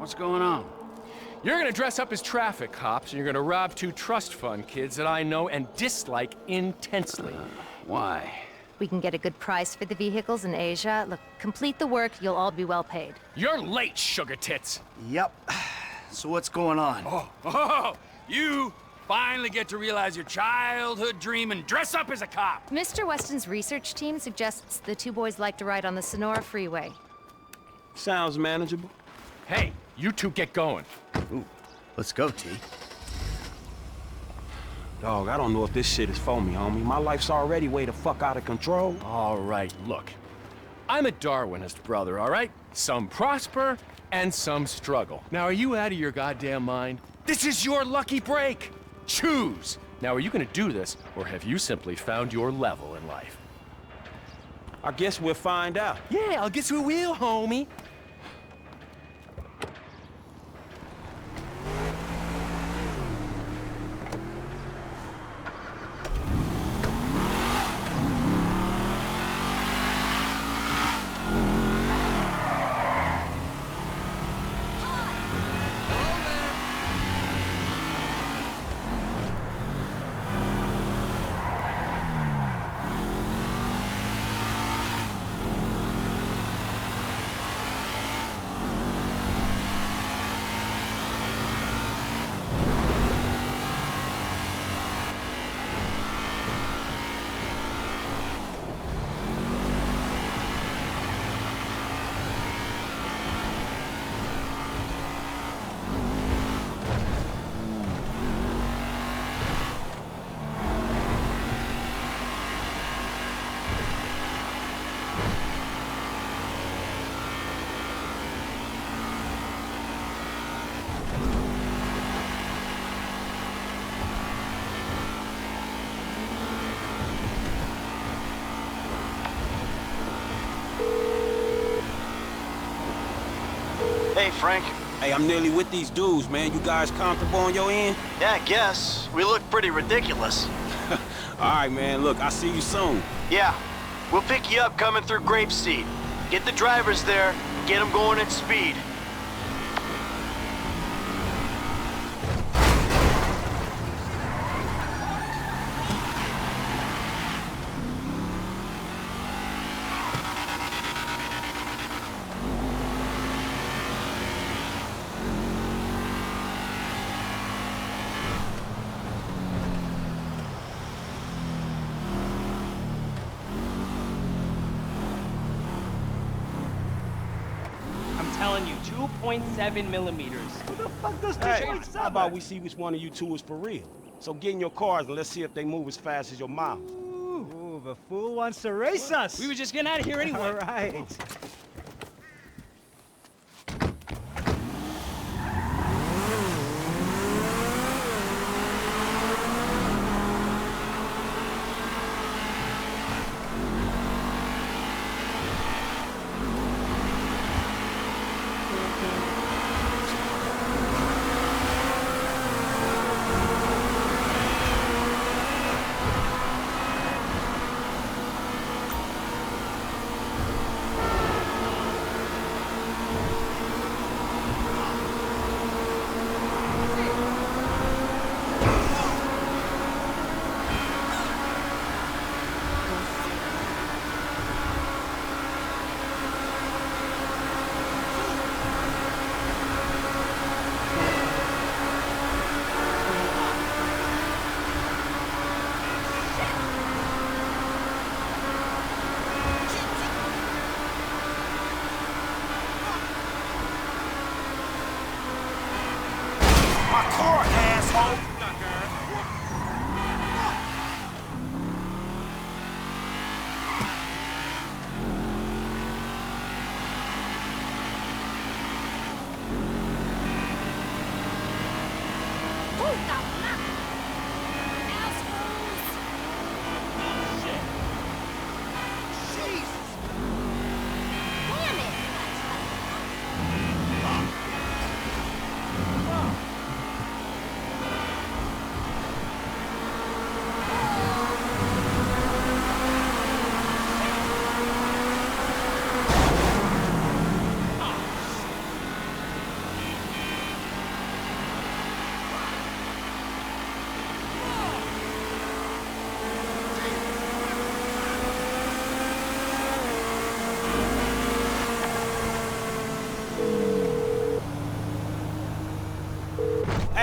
What's going on? You're gonna dress up as traffic cops, and you're gonna rob two trust fund kids that I know and dislike intensely. Why? We can get a good price for the vehicles in Asia. Look, complete the work, you'll all be well paid. You're late, sugar tits! Yep. So what's going on? Oh, you finally get to realize your childhood dream and dress up as a cop. Mr. Weston's research team suggests the two boys like to ride on the Sonora Freeway. Sounds manageable. Hey, you two get going. Ooh, let's go, T. Dog, I don't know if this shit is for me, homie. My life's already way the fuck out of control. All right, look. I'm a Darwinist, brother, all right? Some prosper and some struggle. Now, are you out of your goddamn mind? This is your lucky break. Choose. Now, are you gonna do this, or have you simply found your level in life? I guess we'll find out. Yeah, I'll guess we will, homie. Hey, Frank. Hey, I'm nearly with these dudes, man. You guys comfortable on your end? Yeah, I guess. We look pretty ridiculous. All right, man. Look, I'll see you soon. Yeah. We'll pick you up coming through Grapeseed. Get the drivers there, and get them going at speed. Telling you, 2.7 millimeters. Who the fuck does 2.7? How about we see which one of you two is for real? So get in your cars and let's see if they move as fast as your mouth. Ooh, the fool wants to race us. We were just getting out of here anyway. All right.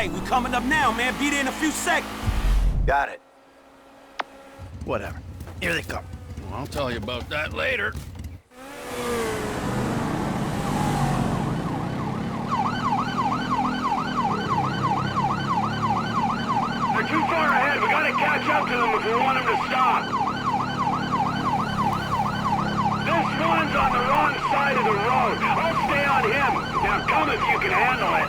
Hey, we coming up now, man. Be there in a few seconds. Got it. Whatever. Here they come. Well, I'll tell you about that later. They're too far ahead. We gotta catch up to them if we want them to stop. This one's on the wrong side of the road. I'll stay on him. Now come if you can handle it.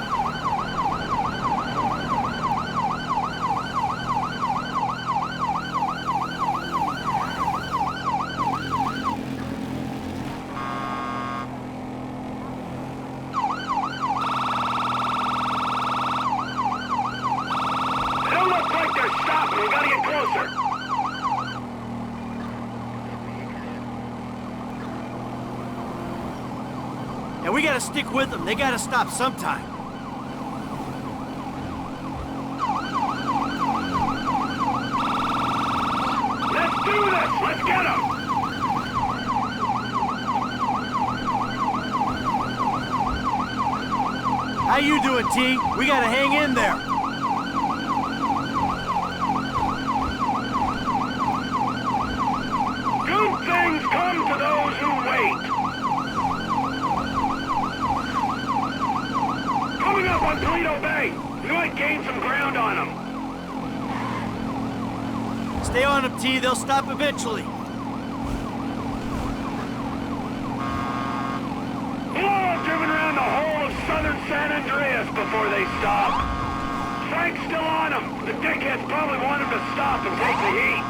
They don't look like they're stopping. We gotta get closer. And we gotta stick with them. They gotta stop sometime. Let's do this! Let's get them! How you doing, T? We gotta hang in there. Good things come to those who wait. Coming up on Toledo Bay. We might gain some ground on them. Stay on them, T. They'll stop eventually. We'll all have driven around the whole of southern San Andreas before they stop. Frank's still on them. The dickheads probably want him to stop and take the heat.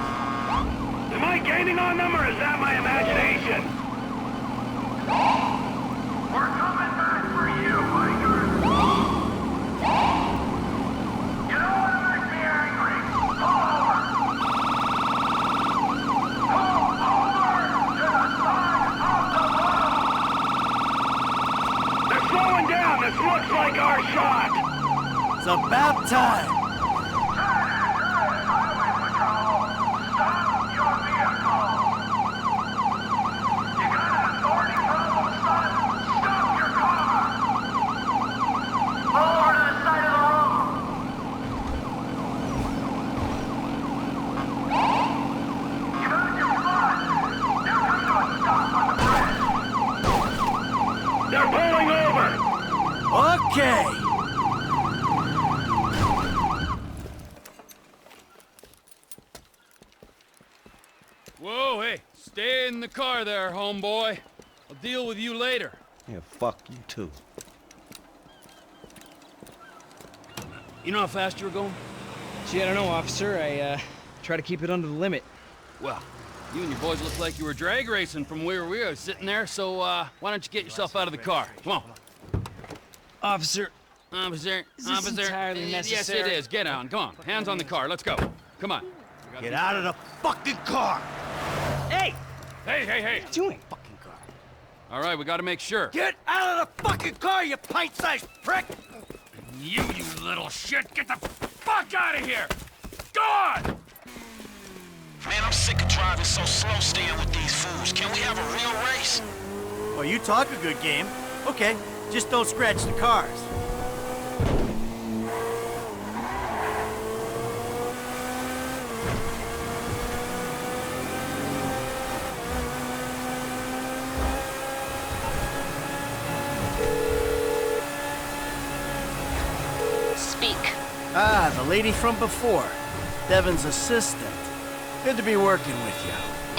Am I gaining on them, or is that my imagination? We're coming back for you, Mike. You don't want to make me angry. Pull over. Pull over to the side of the road. They're slowing down. This looks like our shot. It's about time. They're pulling over. Okay. Whoa, hey, stay in the car there, homeboy. I'll deal with you later. Yeah, fuck you too. You know how fast you were going? Gee, I don't know, officer. I try to keep it under the limit. Well, you and your boys look like you were drag racing from where we were sitting there, so why don't you get yourself out of the car? Come on. Officer, Officer, is this entirely necessary? Yes, it is. Get on. Come on. Hands on the car. Let's go. Come on. Get out of the fucking car. Hey! Hey! What are you doing? Fucking car. All right, we got to make sure. Get out of the fucking car, you pint-sized prick! You little shit! Get the fuck out of here! Go on! Man, I'm sick of driving so slow staying with these fools. Can we have a real race? Well, you talk a good game. Okay, just don't scratch the cars. Speak. Ah, the lady from before. Devon's assistant. Good to be working with you.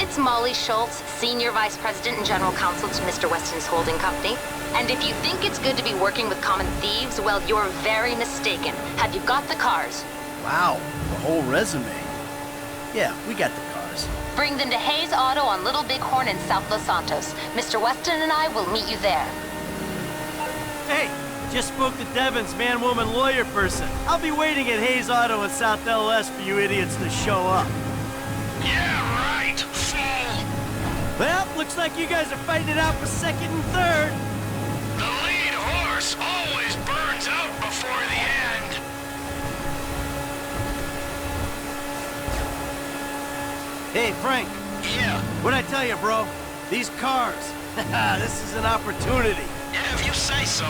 It's Molly Schultz, Senior Vice President and General Counsel to Mr. Weston's holding company. And if you think it's good to be working with common thieves, well, you're very mistaken. Have you got the cars? Wow, the whole resume. Yeah, we got the cars. Bring them to Hayes Auto on Little Bighorn in South Los Santos. Mr. Weston and I will meet you there. Hey, just spoke to Devon's man-woman lawyer person. I'll be waiting at Hayes Auto in South LS for you idiots to show up. Yeah, right, fool! Well, looks like you guys are fighting it out for second and third. The lead horse always burns out before the end. Hey, Frank. Yeah. What'd I tell you, bro? These cars. This is an opportunity. Yeah, if you say so.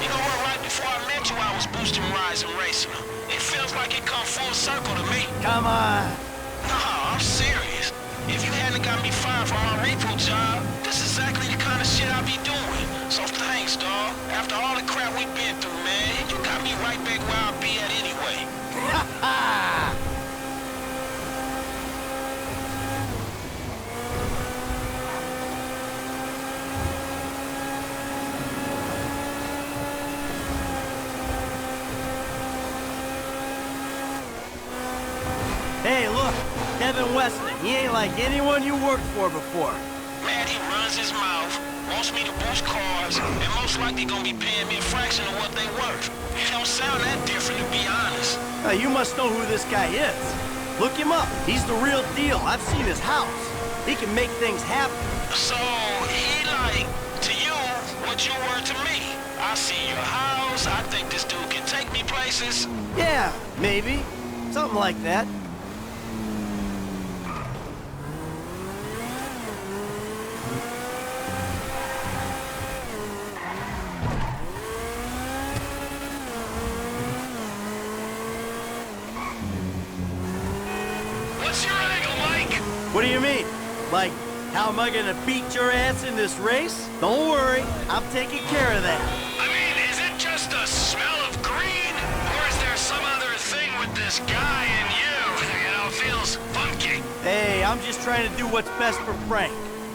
You know what, right before I met spent 2 hours boosting rides and racing them. It feels like it come full circle to me. Come on. Nah, I'm serious. If you hadn't got me fired from my repo job, this is exactly the kind of shit I be doing. So thanks, dawg. After all the crap we've been through, man, you got me right back where I'll be at anyway. Hey, look, Kevin Weston. He ain't like anyone you worked for before. Man, he runs his mouth, wants me to boost cars, and most likely gonna be paying me a fraction of what they worth. It don't sound that different, to be honest. You must know who this guy is. Look him up. He's the real deal. I've seen his house. He can make things happen. So, he like, to you, what you were to me. I see your house, I think this dude can take me places. Yeah, maybe. Something like that. What's your angle, Mike? What do you mean? Like, how am I gonna beat your ass in this race? Don't worry, I'm taking care of that. I mean, is it just a smell of green? Or is there some other thing with this guy and you? You know, feels funky. Hey, I'm just trying to do what's best for Frank.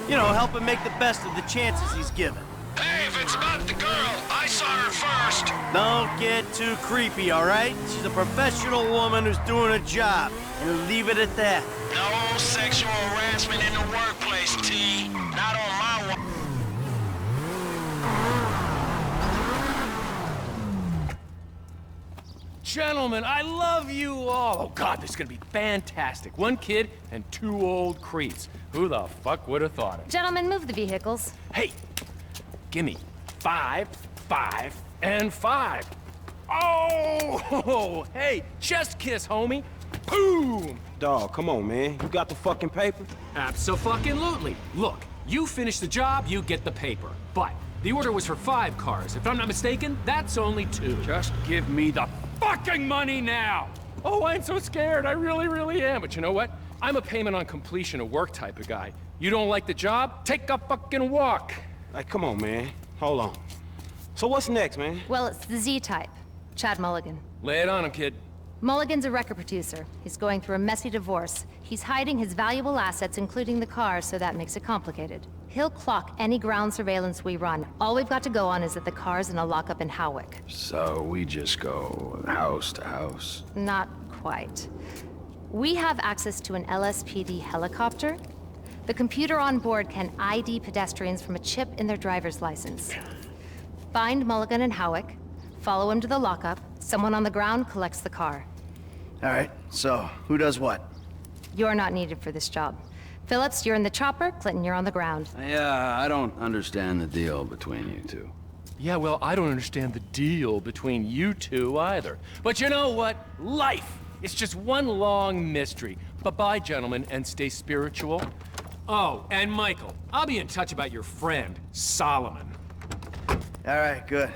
You know, help him make the best of the chances he's given. Hey, if it's about the girl, I saw her first. Don't get too creepy, all right? She's a professional woman who's doing a job, and leave it at that. No sexual harassment in the workplace, T. Not on my watch. Gentlemen, I love you all. Oh, God, this is gonna be fantastic. 1 kid and 2 old creeps. Who the fuck would have thought it? Gentlemen, move the vehicles. Hey, gimme 5, 5, and 5. Oh, hey, chest kiss, homie. Boom! Dawg, come on, man. You got the fucking paper? Abso-fucking-lutely. Look, you finish the job, you get the paper. But the order was for 5 cars. If I'm not mistaken, that's only 2. Just give me the fucking money now! Oh, I'm so scared. I really, really am. But you know what? I'm a payment on completion of work type of guy. You don't like the job? Take a fucking walk. Like, come on, man. Hold on. So what's next, man? Well, it's the Z-type. Chad Mulligan. Lay it on him, kid. Mulligan's a record producer. He's going through a messy divorce. He's hiding his valuable assets, including the car, so that makes it complicated. He'll clock any ground surveillance we run. All we've got to go on is that the car's in a lockup in Howick. So we just go house to house? Not quite. We have access to an LSPD helicopter. The computer on board can ID pedestrians from a chip in their driver's license. Find Mulligan in Howick, follow him to the lockup, someone on the ground collects the car. All right, so who does what? You're not needed for this job. Phillips, you're in the chopper. Clinton, you're on the ground. Yeah, I don't understand the deal between you two. Yeah, well, I don't understand the deal between you two either. But you know what? Life! It's just one long mystery. Bye-bye, gentlemen, and stay spiritual. Oh, and Michael, I'll be in touch about your friend, Solomon. All right, good.